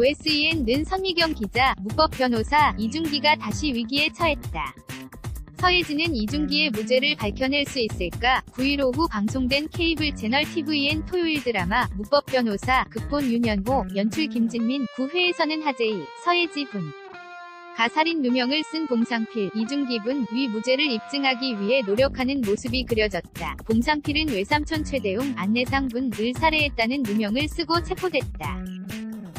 OSEN는 선미경 기자, 무법 변호사 이중기가 다시 위기에 처했다. 서예진은 이중기의 무죄를 밝혀낼 수 있을까? 9일 오후 방송된 케이블 채널 TVN 토요일 드라마 무법 변호사 극본 윤현호, 연출 김진민, 9회에서는 하재희, 서예지 분 가살인 누명을 쓴 봉상필, 이중기 분 위 무죄를 입증하기 위해 노력하는 모습이 그려졌다. 봉상필은 외삼촌 최대웅, 안내상 분을 살해했다는 누명을 쓰고 체포됐다.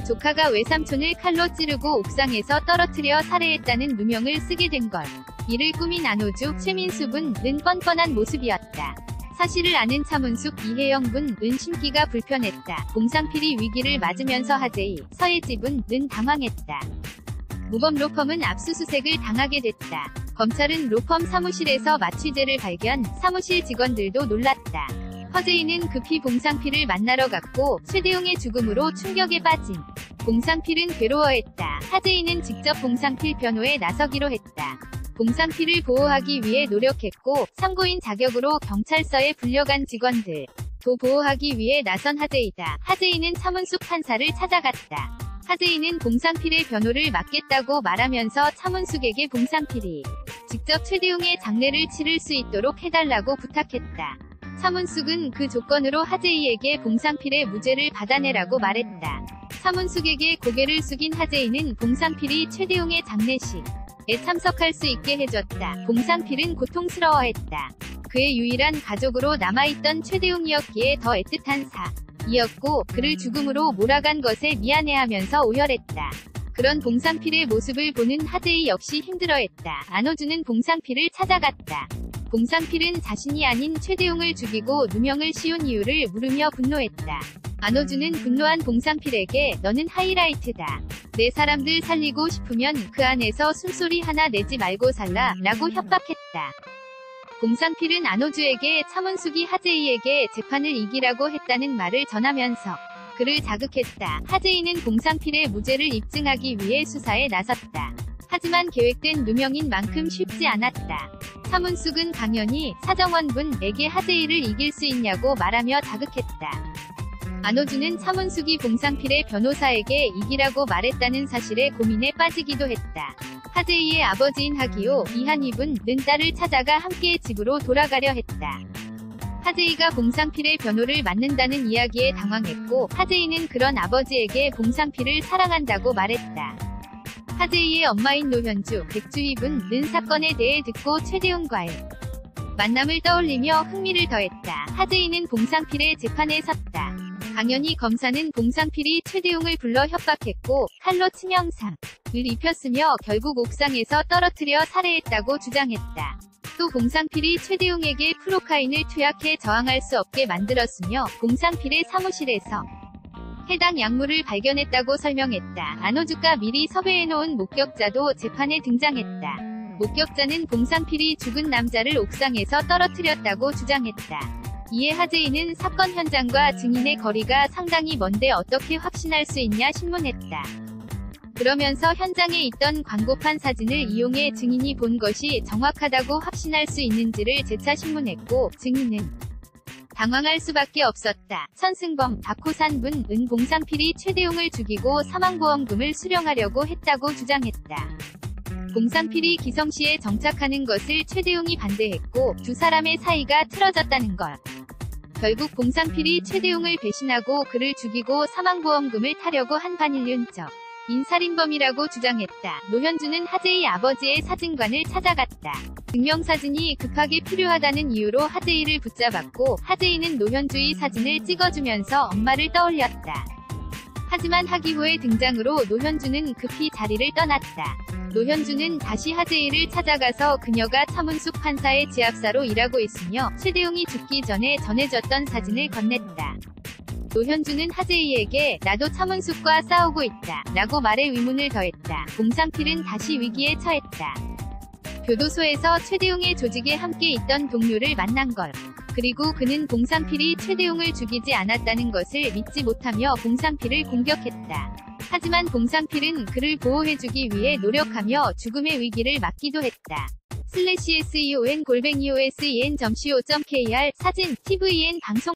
조카가 외삼촌을 칼로 찌르고 옥상에서 떨어뜨려 살해했다는 누명을 쓰게 된 것. 이를 꾸민 안호주, 최민수 분은 뻔뻔한 모습이었다. 사실을 아는 차문숙, 이혜영 분은 심기가 불편했다. 봉상필이 위기를 맞으면서 하재희, 서예지 분은 당황했다. 무범 로펌은 압수수색을 당하게 됐다. 검찰은 로펌 사무실에서 마취제를 발견, 사무실 직원들도 놀랐다. 허재희는 급히 봉상필을 만나러 갔고 최대웅의 죽음으로 충격에 빠진 봉상필은 괴로워했다. 하재희는 직접 봉상필 변호에 나서기로 했다. 봉상필을 보호하기 위해 노력했고 참고인 자격으로 경찰서에 불려간 직원들 도 보호하기 위해 나선 하재희다. 하재희는 차문숙 판사를 찾아갔다. 하재희는 봉상필의 변호를 맡겠다고 말하면서 차문숙에게 봉상필이 직접 최대웅의 장례를 치를 수 있도록 해달라고 부탁했다. 차문숙은 그 조건으로 하재희에게 봉상필의 무죄를 받아내라고 말했다. 차문숙에게 고개를 숙인 하재희는 봉상필이 최대웅의 장례식에 참석할 수 있게 해줬다. 봉상필은 고통스러워했다. 그의 유일한 가족으로 남아있던 최대웅이었기에 더 애틋한 사이었고 그를 죽음으로 몰아간 것에 미안해하면서 오열했다. 그런 봉상필의 모습을 보는 하재희 역시 힘들어했다. 안호주는 봉상필을 찾아갔다. 봉상필은 자신이 아닌 최대웅을 죽이고 누명을 씌운 이유를 물으며 분노했다. 안호주는 분노한 봉상필에게 너는 하이라이트다. 내 사람들 살리고 싶으면 그 안에서 숨소리 하나 내지 말고 살라 라고 협박했다. 봉상필은 안호주에게 차문숙이 하재희에게 재판을 이기라고 했다는 말을 전하면서 그를 자극했다. 하재희는 봉상필의 무죄를 입증하기 위해 수사에 나섰다. 하지만 계획된 누명인 만큼 쉽지 않았다. 차문숙은 강연히 사정원 분에게 하재희를 이길 수 있냐고 말하며 자극했다. 안호주는 차문숙이 봉상필의 변호사에게 이기라고 말했다는 사실에 고민에 빠지기도 했다. 하재희의 아버지인 하기호, 이한희 분은 딸을 찾아가 함께 집으로 돌아가려 했다. 하재희가 봉상필의 변호를 맡는다는 이야기에 당황했고 하재희는 그런 아버지에게 봉상필을 사랑한다고 말했다. 하재희의 엄마인 노현주, 백주희 분은 사건에 대해 듣고 최대웅과의 만남을 떠올리며 흥미를 더했다. 하재희는 봉상필의 재판에 섰다. 강연히 검사는 봉상필이 최대웅을 불러 협박했고 칼로 치명상을 입혔으며 결국 옥상에서 떨어뜨려 살해했다고 주장했다. 또 봉상필이 최대웅에게 프로카인을 투약해 저항할 수 없게 만들었으며 봉상필의 사무실에서 해당 약물을 발견했다고 설명했다. 안호주가 미리 섭외해놓은 목격자도 재판에 등장했다. 목격자는 봉상필이 죽은 남자를 옥상에서 떨어뜨렸다고 주장했다. 이에 하재희는 사건 현장과 증인의 거리가 상당히 먼데 어떻게 확신할 수 있냐 신문했다. 그러면서 현장에 있던 광고판 사진을 이용해 증인이 본 것이 정확하다고 확신할 수 있는지를 재차 신문했고 증인은 당황할 수밖에 없었다. 천승범, 박호산 분은 봉상필이 최대웅을 죽이고 사망보험금을 수령하려고 했다고 주장했다. 봉상필이 기성시에 정착하는 것을 최대웅이 반대했고 두 사람의 사이가 틀어졌다는 것. 결국 봉상필이 최대웅을 배신하고 그를 죽이고 사망보험금을 타려고 한 반일륜적 인살인범이라고 주장했다. 노현주는 하재희 아버지의 사진관을 찾아갔다. 증명사진이 급하게 필요하다는 이유로 하재희를 붙잡았고 하재희는 노현주의 사진을 찍어주면서 엄마를 떠올렸다. 하지만 하기호의 등장으로 노현주는 급히 자리를 떠났다. 노현주는 다시 하재희를 찾아가서 그녀가 차문숙 판사의 지압사로 일하고 있으며 최대웅이 죽기 전에 전해졌던 사진을 건넸다. 노현주는 하재희에게 나도 차문숙과 싸우고 있다 라고 말해 의문을 더했다. 봉상필은 다시 위기에 처했다. 교도소에서 최대웅의 조직에 함께 있던 동료를 만난 걸. 그리고 그는 봉상필이 최대웅을 죽이지 않았다는 것을 믿지 못하며 봉상필을 공격했다. 하지만 봉상필은 그를 보호해주기 위해 노력하며 죽음의 위기를 막기도 했다. /seon_osen.co.kr 사진 tvn 방송